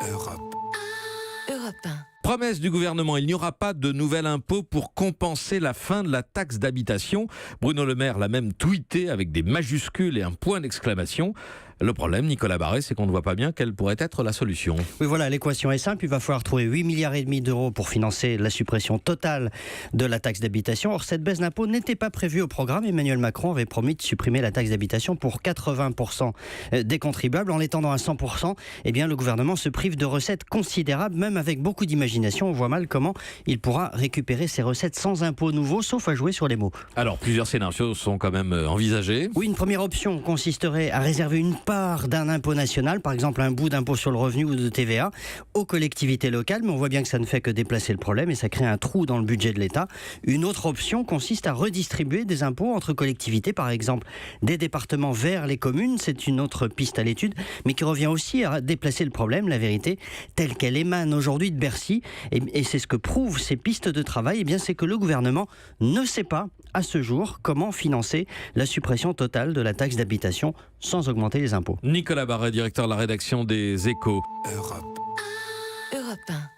Europe. Europe 1. Promesse du gouvernement, il n'y aura pas de nouvel impôt pour compenser la fin de la taxe d'habitation. Bruno Le Maire l'a même tweeté avec des majuscules et un point d'exclamation. Le problème, Nicolas Barré, c'est qu'on ne voit pas bien quelle pourrait être la solution. Oui, voilà, l'équation est simple. Il va falloir trouver 8,5 milliards d'euros pour financer la suppression totale de la taxe d'habitation. Or, cette baisse d'impôt n'était pas prévue au programme. Emmanuel Macron avait promis de supprimer la taxe d'habitation pour 80% des contribuables. En l'étendant à 100%, eh bien, le gouvernement se prive de recettes considérables, même avec beaucoup d'imagination. On voit mal comment il pourra récupérer ces recettes sans impôt nouveau, sauf à jouer sur les mots. Alors, plusieurs scénarios sont quand même envisagés. Oui, une première option consisterait à réserver une part d'un impôt national, par exemple un bout d'impôt sur le revenu ou de TVA, aux collectivités locales, mais on voit bien que ça ne fait que déplacer le problème et ça crée un trou dans le budget de l'État. Une autre option consiste à redistribuer des impôts entre collectivités, par exemple des départements vers les communes. C'est une autre piste à l'étude, mais qui revient aussi à déplacer le problème. La vérité, telle qu'elle émane aujourd'hui de Bercy, et c'est ce que prouvent ces pistes de travail, eh bien, c'est que le gouvernement ne sait pas, à ce jour, comment financer la suppression totale de la taxe d'habitation sans augmenter les impôts. Nicolas Barré, directeur de la rédaction des Échos. Europe. Europe 1.